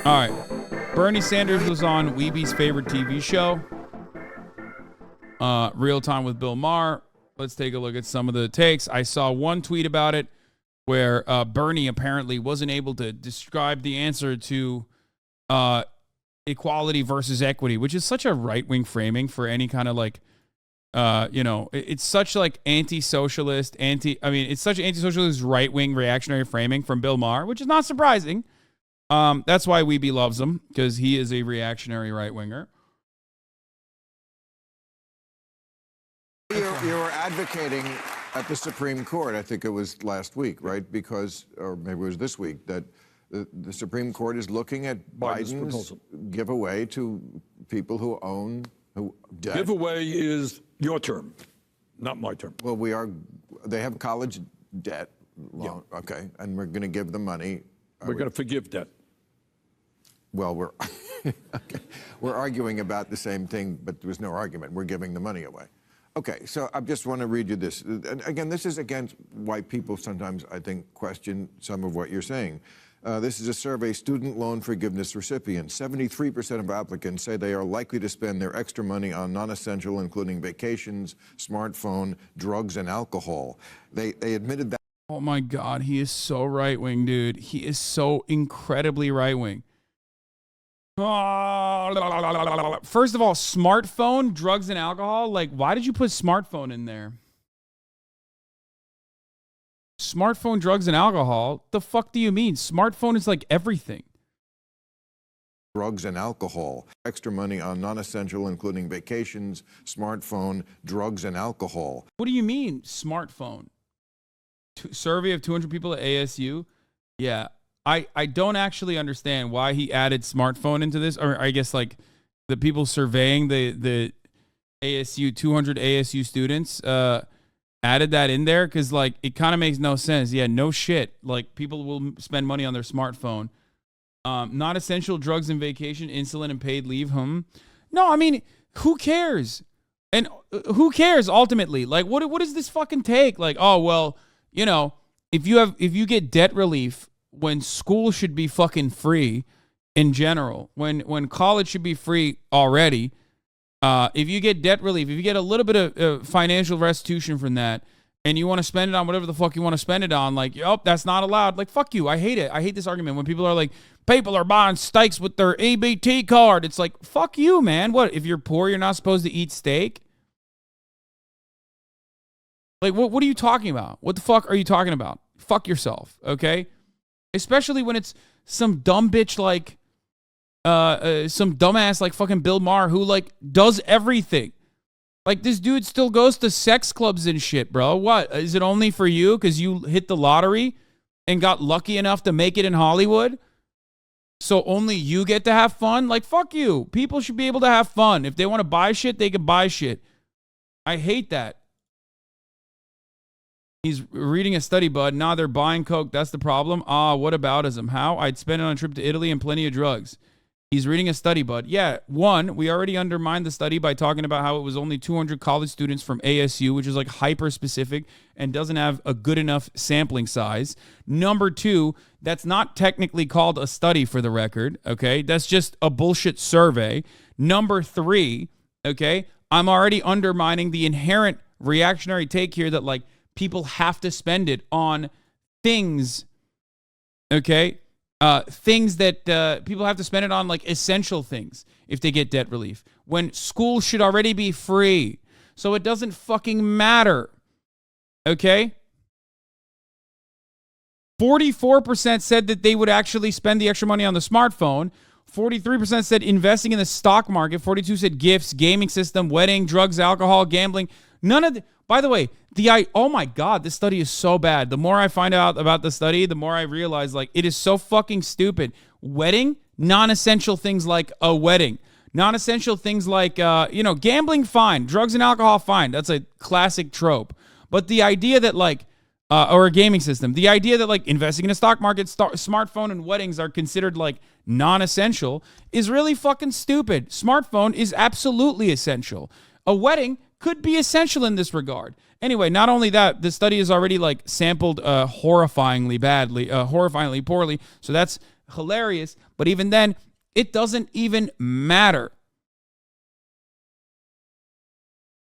All right. Bernie Sanders was on Weeby's favorite TV show, Real Time with Bill Maher. Let's take a look at some of the takes. I saw one tweet about it where Bernie apparently wasn't able to describe the answer to equality versus equity, which is such a right-wing framing for any kind of like, it's such like anti-socialist, it's such anti-socialist right-wing reactionary framing from Bill Maher, which is not surprising. That's why Weeby loves him, because he is a reactionary right-winger. You were advocating at the Supreme Court, I think it was last week, right? Because, or maybe it was this week, that the Supreme Court is looking at Biden's giveaway to people who own debt. Giveaway is your term, not my term. Well, they have college debt, loan, yeah. Okay, and we're going to give them money. We're going to forgive debt. Well, we're arguing about the same thing, but there was no argument. We're giving the money away. Okay, so I just want to read you this. And again, this is against why people sometimes, I think, question some of what you're saying. This is a survey, student loan forgiveness recipients. 73% of applicants say they are likely to spend their extra money on non-essential, including vacations, smartphone, drugs, and alcohol. They admitted that. Oh my God, he is so right-wing, dude. He is so incredibly right-wing. First of all, smartphone, drugs, and alcohol. Like, why did you put smartphone in there? Smartphone, drugs, and alcohol? The fuck do you mean? Smartphone is like everything. Drugs and alcohol. Extra money on non-essential, including vacations, smartphone, drugs, and alcohol. What do you mean, smartphone? Survey of 200 people at ASU? Yeah. I don't actually understand why he added smartphone into this, or I guess like the people surveying the ASU, 200 ASU students added that in there, because like it kind of makes no sense. Yeah, no shit. Like people will spend money on their smartphone. Not essential drugs and vacation, insulin and paid leave. No, I mean, who cares? And who cares ultimately? Like what does this fucking take? Like, oh well, if you get debt relief when school should be fucking free in general, when college should be free already, if you get debt relief, if you get a little bit of financial restitution from that, and you want to spend it on whatever the fuck you want to spend it on, like, oh, that's not allowed. Like, fuck you. I hate it. I hate this argument when people are like, people are buying steaks with their EBT card. It's like, fuck you, man. What, if you're poor, you're not supposed to eat steak? Like, what are you talking about? What the fuck are you talking about? Fuck yourself, okay? Especially when it's some dumb bitch like, some dumbass like fucking Bill Maher who like does everything. Like this dude still goes to sex clubs and shit, bro. What? Is it only for you because you hit the lottery and got lucky enough to make it in Hollywood? So only you get to have fun? Like, fuck you. People should be able to have fun. If they want to buy shit, they can buy shit. I hate that. He's reading a study, bud. Nah, they're buying coke. That's the problem. Whataboutism. How? I'd spend it on a trip to Italy and plenty of drugs. He's reading a study, bud. Yeah, one, we already undermined the study by talking about how it was only 200 college students from ASU, which is like hyper-specific and doesn't have a good enough sampling size. Number two, that's not technically called a study for the record, okay? That's just a bullshit survey. Number three, okay, I'm already undermining the inherent reactionary take here that, like, people have to spend it on things, okay? Things that people have to spend it on, like essential things, if they get debt relief. When school should already be free. So it doesn't fucking matter, okay? 44% said that they would actually spend the extra money on the smartphone. 43% said investing in the stock market. 42% said gifts, gaming system, wedding, drugs, alcohol, gambling. None of the... By the way, oh my God, this study is so bad. The more I find out about the study, the more I realize, like, it is so fucking stupid. Wedding, non-essential things like a wedding. Non-essential things like, gambling, fine. Drugs and alcohol, fine. That's a classic trope. But the idea that, like, or a gaming system, the idea that, like, investing in a stock market, smartphone, and weddings are considered, like, non-essential is really fucking stupid. Smartphone is absolutely essential. A wedding could be essential in this regard. Anyway, not only that, the study is already like sampled horrifyingly poorly. So that's hilarious. But even then, it doesn't even matter.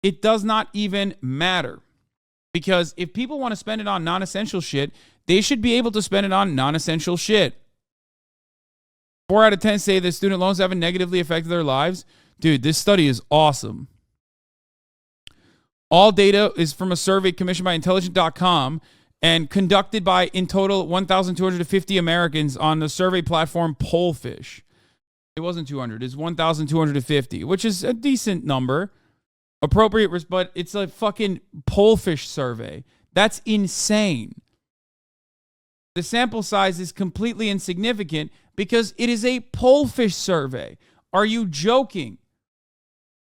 It does not even matter. Because if people want to spend it on non-essential shit, they should be able to spend it on non-essential shit. 4 out of 10 say that student loans haven't negatively affected their lives. Dude, this study is awesome. All data is from a survey commissioned by Intelligent.com and conducted by, in total, 1,250 Americans on the survey platform Pollfish. It wasn't 200. It's 1,250, which is a decent number. Appropriate, but it's a fucking Pollfish survey. That's insane. The sample size is completely insignificant because it is a Pollfish survey. Are you joking?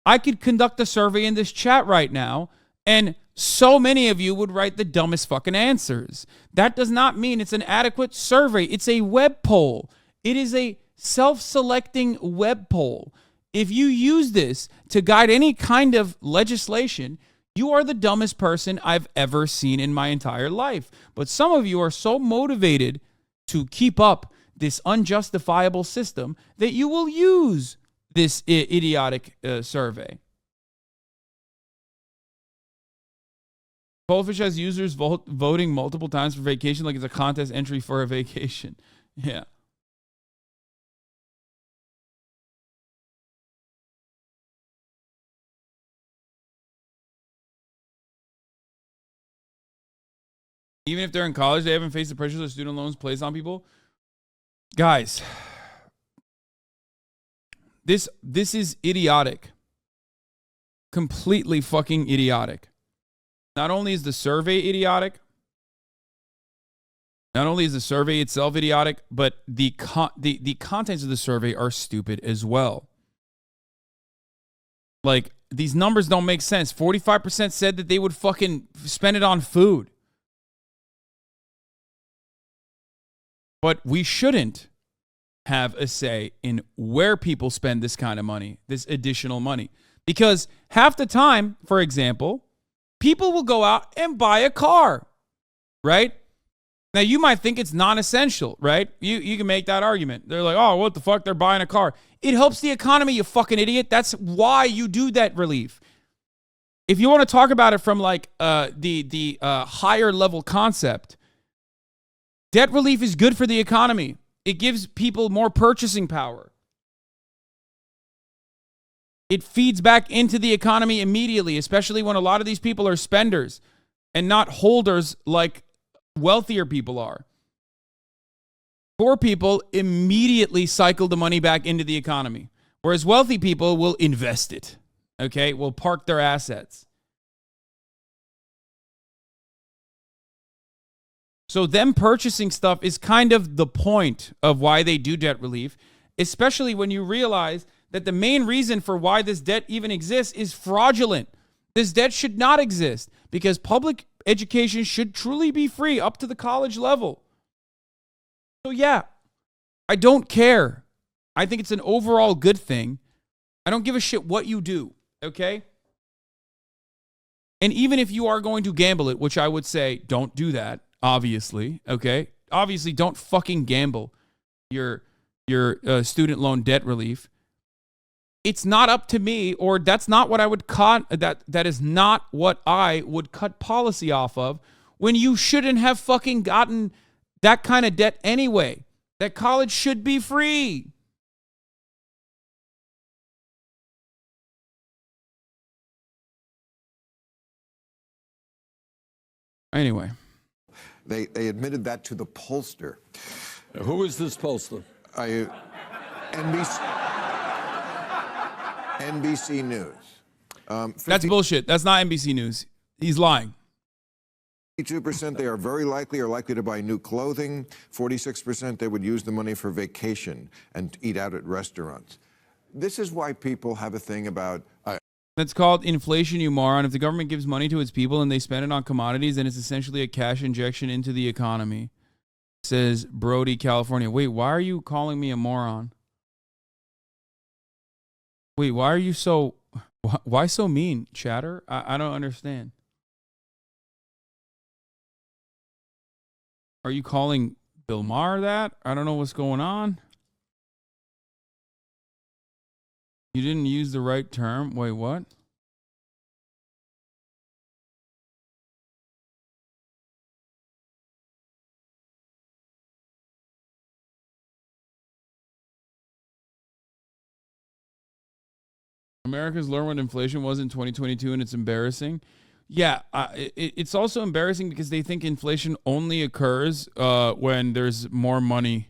I could conduct a survey in this chat right now, and so many of you would write the dumbest fucking answers. That does not mean it's an adequate survey. It's a web poll. It is a self-selecting web poll. If you use this to guide any kind of legislation, you are the dumbest person I've ever seen in my entire life. But some of you are so motivated to keep up this unjustifiable system that you will use this idiotic survey. Pollfish has users voting multiple times for vacation like it's a contest entry for a vacation. Yeah. Even if they're in college, they haven't faced the pressures of student loans placed on people. Guys, this is idiotic. Completely fucking idiotic. Not only is the survey idiotic, not only is the survey itself idiotic, but the contents of the survey are stupid as well. Like, these numbers don't make sense. 45% said that they would fucking spend it on food. But we shouldn't have a say in where people spend this kind of money, this additional money. Because half the time, for example, people will go out and buy a car, right? Now, you might think it's non-essential, right? You can make that argument. They're like, oh, what the fuck? They're buying a car. It helps the economy, you fucking idiot. That's why you do debt relief. If you want to talk about it from like the higher level concept, debt relief is good for the economy. It gives people more purchasing power. It feeds back into the economy immediately, especially when a lot of these people are spenders and not holders like wealthier people are. Poor people immediately cycle the money back into the economy, whereas wealthy people will invest it, okay? Will park their assets. So them purchasing stuff is kind of the point of why they do debt relief, especially when you realize that the main reason for why this debt even exists is fraudulent. This debt should not exist because public education should truly be free up to the college level. So yeah, I don't care. I think it's an overall good thing. I don't give a shit what you do, okay? And even if you are going to gamble it, which I would say don't do that, obviously, okay? Obviously, don't fucking gamble your student loan debt relief. It's not up to me, or that's not what I would cut. That is not what I would cut policy off of when you shouldn't have fucking gotten that kind of debt anyway. That college should be free. Anyway. They admitted that to the pollster. Who is this pollster? NBC News. That's bullshit. That's not NBC News. He's lying. 52% they are very likely to buy new clothing. 46% they would use the money for vacation and eat out at restaurants. This is why people have a thing about... That's called inflation, you moron. If the government gives money to its people and they spend it on commodities, then it's essentially a cash injection into the economy. Says Brody, California. Wait, why are you calling me a moron? Wait, why are you so... Why so mean, chatter? I don't understand. Are you calling Bill Maher that. I don't know what's going on. You didn't use the right term. Wait, what? America's learned what inflation was in 2022, and it's embarrassing. Yeah, it's also embarrassing because they think inflation only occurs when there's more money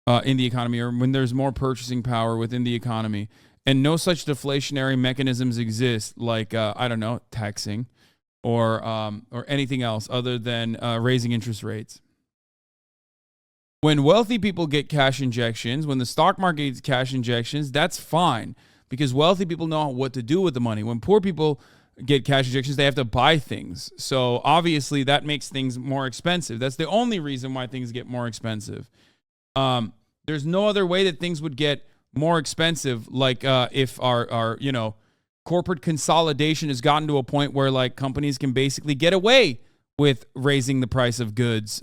in the economy or when there's more purchasing power within the economy. And no such deflationary mechanisms exist, like, I don't know, taxing or anything else other than raising interest rates. When wealthy people get cash injections, when the stock market gets cash injections, that's fine because wealthy people know what to do with the money. When poor people get cash injections, they have to buy things. So obviously that makes things more expensive. That's the only reason why things get more expensive. There's no other way that things would get more expensive, like if our corporate consolidation has gotten to a point where like companies can basically get away with raising the price of goods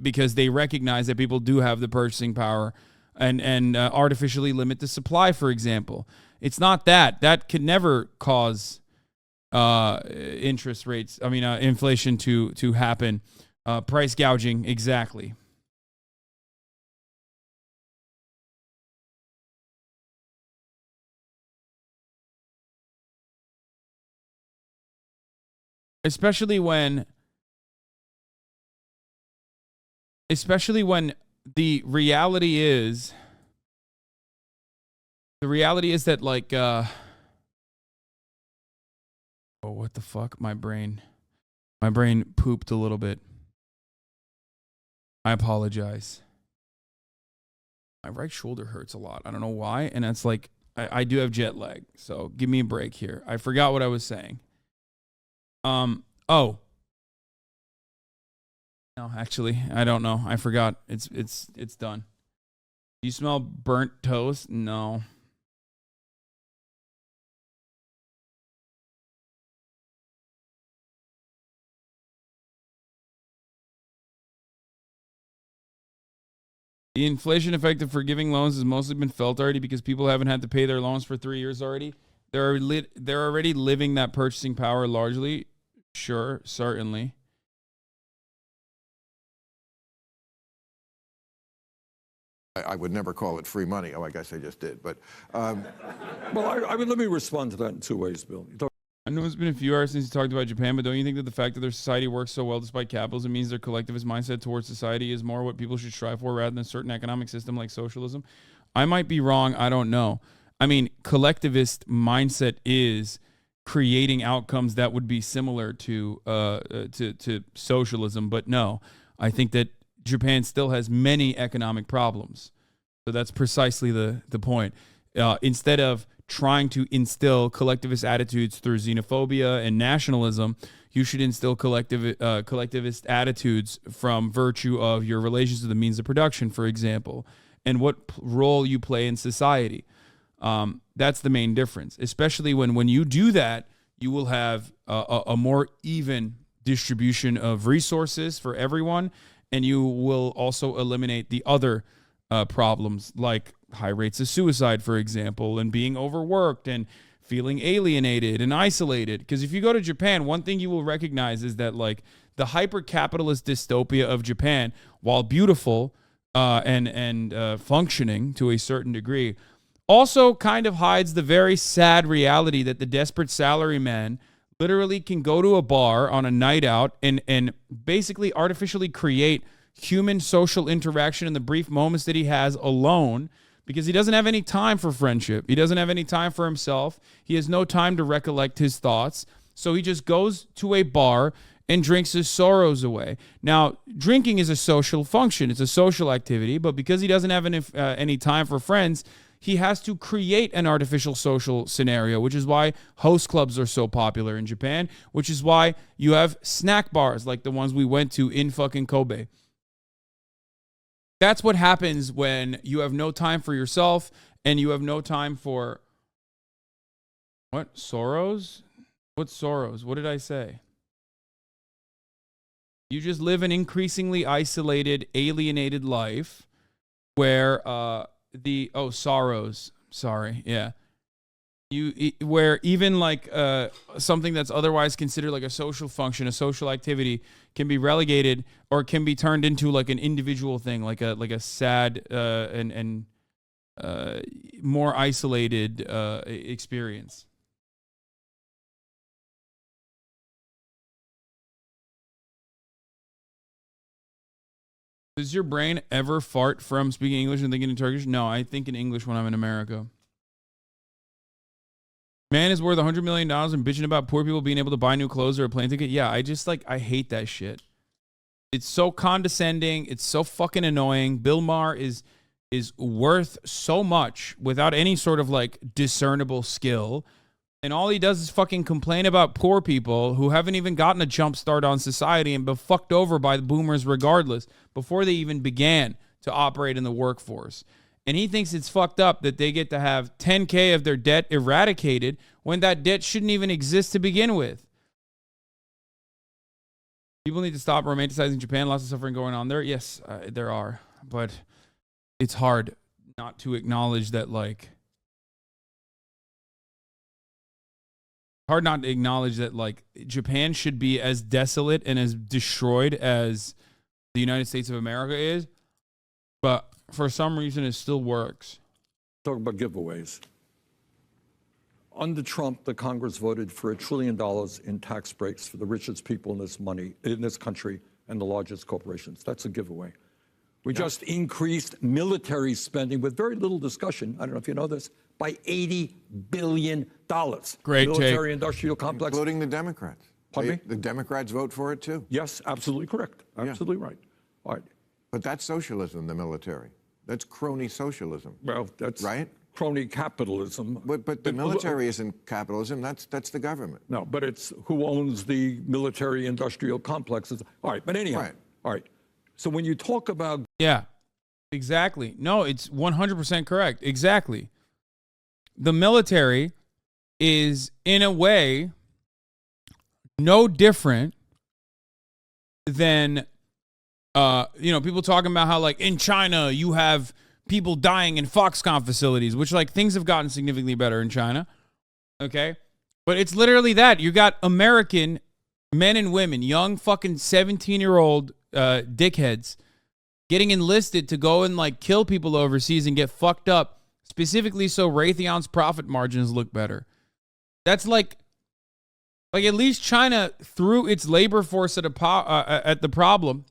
because they recognize that people do have the purchasing power and artificially limit the supply, for example. It's not that could never cause inflation to happen. Price gouging, exactly. Especially when the reality is that like oh, what the fuck? My brain pooped a little bit. I apologize. My right shoulder hurts a lot. I don't know why, and that's like I do have jet lag, so give me a break here. I forgot what I was saying. Oh. No, actually, I don't know. I forgot. It's done. Do you smell burnt toast? No. The inflation effect of forgiving loans has mostly been felt already because people haven't had to pay their loans for 3 years already. They're already living that purchasing power largely. Sure, certainly. I would never call it free money. Oh, I guess I just did. But Well, I mean, let me respond to that in two ways, Bill. I know it's been a few hours since you talked about Japan, but don't you think that the fact that their society works so well despite capitalism means their collectivist mindset towards society is more what people should strive for rather than a certain economic system like socialism? I might be wrong. I don't know. I mean, collectivist mindset is creating outcomes that would be similar to socialism, but no, I think that Japan still has many economic problems. So that's precisely the point. Instead of trying to instill collectivist attitudes through xenophobia and nationalism, you should instill collectivist attitudes from virtue of your relations to the means of production, for example, and what role you play in society. That's the main difference, especially when you do that, you will have a more even distribution of resources for everyone, and you will also eliminate the other problems like high rates of suicide, for example, and being overworked and feeling alienated and isolated. Because if you go to Japan, one thing you will recognize is that like the hyper-capitalist dystopia of Japan, while beautiful and functioning to a certain degree, also kind of hides the very sad reality that the desperate salaryman literally can go to a bar on a night out and basically artificially create human social interaction in the brief moments that he has alone because he doesn't have any time for friendship. He doesn't have any time for himself. He has no time to recollect his thoughts. So he just goes to a bar and drinks his sorrows away. Now, drinking is a social function. It's a social activity, but because he doesn't have any time for friends, he has to create an artificial social scenario, which is why host clubs are so popular in Japan, which is why you have snack bars like the ones we went to in fucking Kobe. That's what happens when you have no time for yourself and you have no time for what? Sorrows? What sorrows? What did I say? You just live an increasingly isolated, alienated life where sorrows. Sorry, yeah. Where even like something that's otherwise considered like a social function, a social activity, can be relegated or can be turned into like an individual thing, like a sad and more isolated experience. Does your brain ever fart from speaking English and thinking in Turkish? No, I think in English when I'm in America. Man is worth $100 million and bitching about poor people being able to buy new clothes or a plane ticket. Yeah, I hate that shit. It's so condescending. It's so fucking annoying. Bill Maher is worth so much without any sort of like discernible skill. And all he does is fucking complain about poor people who haven't even gotten a jump start on society and been fucked over by the boomers regardless before they even began to operate in the workforce. And he thinks it's fucked up that they get to have $10K of their debt eradicated when that debt shouldn't even exist to begin with. People need to stop romanticizing Japan. Lots of suffering going on there. Yes, there are. But it's hard not to acknowledge that, like, Japan should be as desolate and as destroyed as the United States of America is. But for some reason, it still works. Talk about giveaways. Under Trump, the Congress voted for $1 trillion in tax breaks for the richest people in this country and the largest corporations. That's a giveaway. We just increased military spending with very little discussion. I don't know if you know this, by $80 billion. Great, military industrial complex. Including the Democrats. Pardon me? The Democrats vote for it too. Yes, absolutely correct. Absolutely right. All right. But that's socialism, the military. That's crony socialism. Well, that's right. Crony capitalism. But the military isn't capitalism. That's the government. No, but it's who owns the military industrial complexes. All right. But anyhow. Right. All right. So when you talk about. Yeah, exactly. No, it's 100% correct. Exactly. The military is, in a way, no different than, people talking about how, like, in China, you have people dying in Foxconn facilities, which, like, things have gotten significantly better in China. Okay? But it's literally that. You got American men and women, young fucking 17-year-old dickheads, getting enlisted to go and, like, kill people overseas and get fucked up, specifically so Raytheon's profit margins look better. That's like at least China threw its labor force at the problem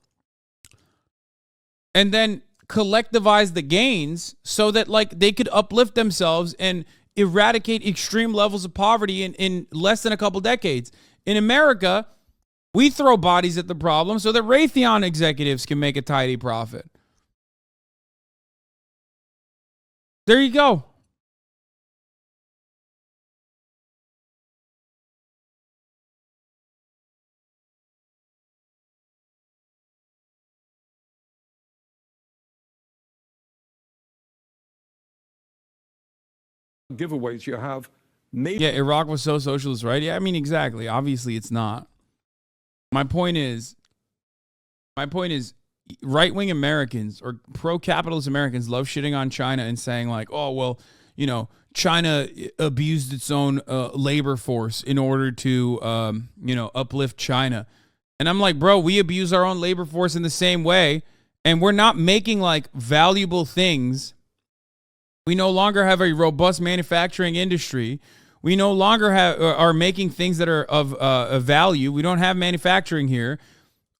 and then collectivized the gains so that, like, they could uplift themselves and eradicate extreme levels of poverty in less than a couple decades. In America, we throw bodies at the problem so that Raytheon executives can make a tidy profit. There you go. Giveaways you have. Maybe. Yeah, Iraq was so socialist, right? Yeah, I mean, exactly. Obviously, it's not. My point is right-wing Americans or pro-capitalist Americans love shitting on China and saying, like, oh, well, China abused its own labor force in order to, uplift China. And I'm like, bro, we abuse our own labor force in the same way, and we're not making, like, valuable things. We no longer have a robust manufacturing industry. We no longer are making things that are of value. We don't have manufacturing here.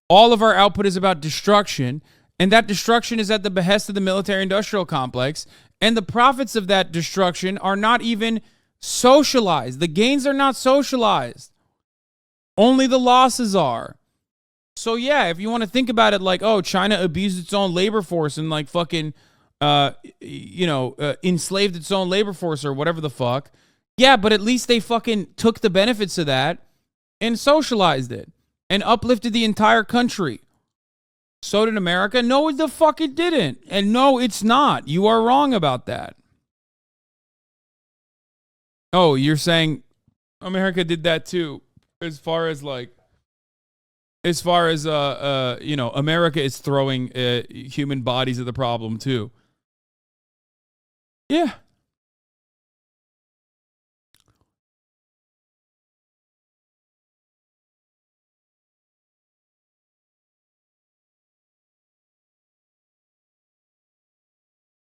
All of our output is about destruction, and that destruction is at the behest of the military-industrial complex, and the profits of that destruction are not even socialized. The gains are not socialized. Only the losses are. So, yeah, if you want to think about it like, oh, China abused its own labor force and, like, fucking, enslaved its own labor force or whatever the fuck, yeah, but at least they fucking took the benefits of that and socialized it and uplifted the entire country. So did America? No, the fuck it didn't. And no, it's not. You are wrong about that. Oh, you're saying America did that too, as far as, like, as far as America is throwing human bodies at the problem too. Yeah.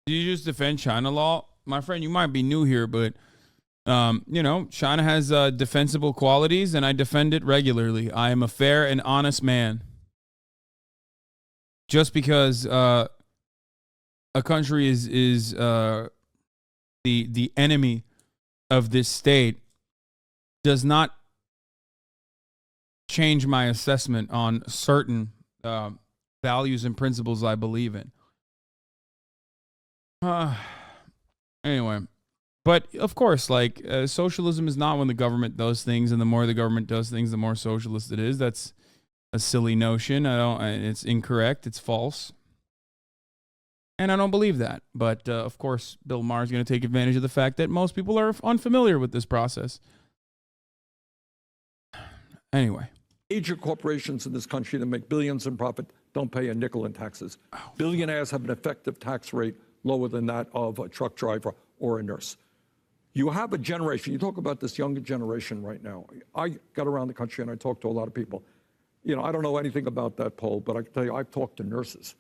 Do you just defend China law? My friend, you might be new here, but China has defensible qualities, and I defend it regularly. I am a fair and honest man. Just because a country is the enemy of this state does not change my assessment on certain values and principles I believe in. Anyway, but of course, like socialism is not when the government does things, and the more the government does things, the more socialist it is. That's a silly notion. It's incorrect. It's false. And I don't believe that. But of course, Bill Maher is going to take advantage of the fact that most people are unfamiliar with this process. Anyway. Major corporations in this country that make billions in profit don't pay a nickel in taxes. Billionaires have an effective tax rate lower than that of a truck driver or a nurse. You have a generation, you talk about this younger generation right now. I got around the country and I talked to a lot of people. I don't know anything about that poll, but I can tell you, I've talked to nurses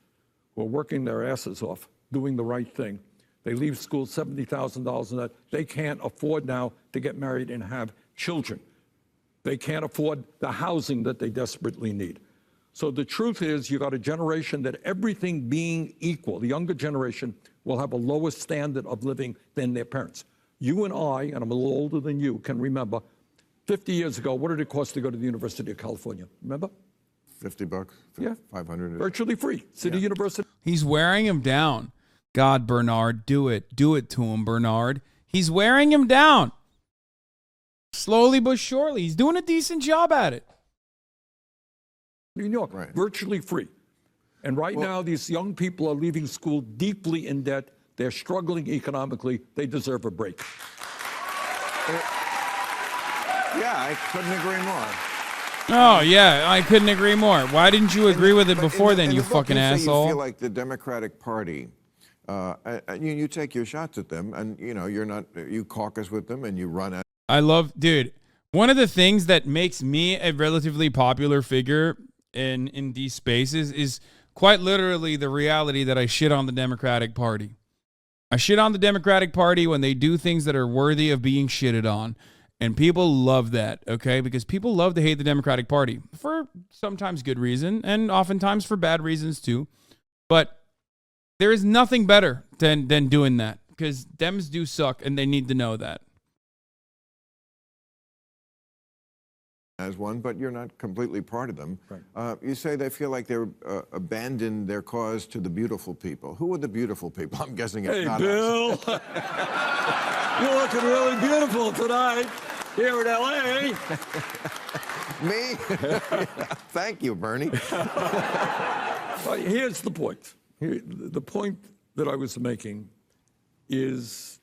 who are working their asses off, doing the right thing. They leave school $70,000 in that. They can't afford now to get married and have children. They can't afford the housing that they desperately need. So the truth is, you got a generation that, everything being equal, the younger generation will have a lower standard of living than their parents. You and I, and I'm a little older than you, can remember 50 years ago, what did it cost to go to the University of California? Remember? $50. Yeah. 500. Virtually free. City University. He's wearing him down. God, Bernard, do it. Do it to him, Bernard. He's wearing him down. Slowly but surely. He's doing a decent job at it. New York, right. Virtually free. And right now, these young people are leaving school deeply in debt. They're struggling economically. They deserve a break. Yeah, I couldn't agree more. Oh, yeah, I couldn't agree more. Why didn't you agree with it before then, you fucking asshole? You feel like the Democratic Party, you take your shots at them, and, you caucus with them, and you run at. Dude, one of the things that makes me a relatively popular figure in these spaces is quite literally the reality that I shit on the Democratic Party. I shit on the Democratic Party when they do things that are worthy of being shitted on. And people love that, okay? Because people love to hate the Democratic Party for sometimes good reason and oftentimes for bad reasons too. But there is nothing better than doing that, because Dems do suck and they need to know that. As one, but you're not completely part of them. Right. You say they feel like they're abandoned their cause to the beautiful people. Who are the beautiful people? I'm guessing it's not Bill. us. You're looking really beautiful tonight here in L.A. Me? Thank you, Bernie. Here's the point. The point that I was making is,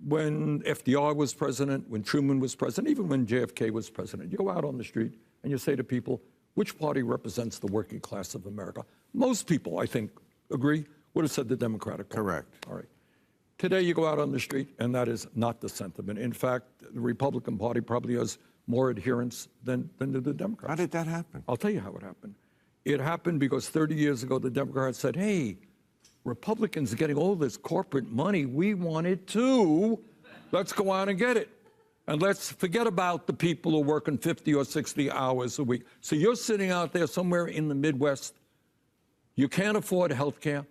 when FDR was president, when Truman was president, even when JFK was president, you go out on the street and you say to people, which party represents the working class of America? Most people, I think, agree, would have said the Democratic Party. Correct. All right. Today, you go out on the street, and that is not the sentiment. In fact, the Republican Party probably has more adherents than the Democrats. How did that happen? I'll tell you how it happened. It happened because 30 years ago, the Democrats said, hey, Republicans are getting all this corporate money. We want it too. Let's go out and get it. And let's forget about the people who are working 50 or 60 hours a week. So you're sitting out there somewhere in the Midwest. You can't afford health care.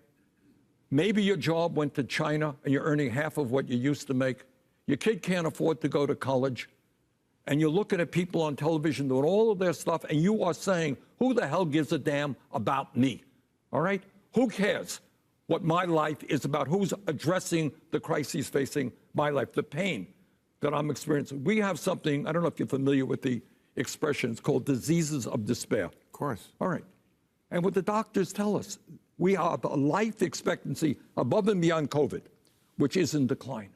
Maybe your job went to China and you're earning half of what you used to make. Your kid can't afford to go to college. And you're looking at people on television doing all of their stuff, and you are saying, who the hell gives a damn about me? All right? Who cares what my life is about? Who's addressing the crises facing my life, the pain that I'm experiencing? We have something, I don't know if you're familiar with the expression, it's called diseases of despair. Of course. All right. And what the doctors tell us, we have a life expectancy above and beyond COVID, which is in decline.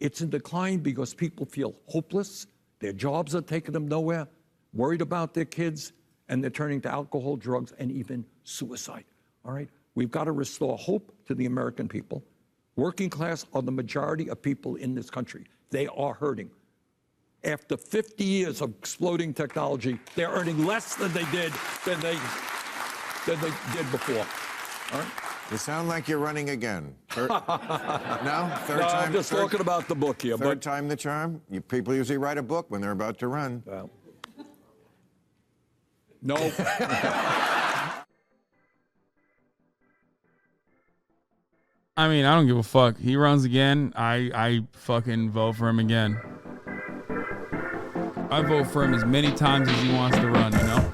It's in decline because people feel hopeless. Their jobs are taking them nowhere, worried about their kids, and they're turning to alcohol, drugs, and even suicide. All right? We've got to restore hope to the American people. Working class are the majority of people in this country. They are hurting. After 50 years of exploding technology, they're earning less than they did before. All right? You sound like you're running again. No? Third No, time? I'm just talking about the book here. Third time the charm? People usually write a book when they're about to run. Well, no. I mean, I don't give a fuck. He runs again. I fucking vote for him again. I vote for him as many times as he wants to run, you know?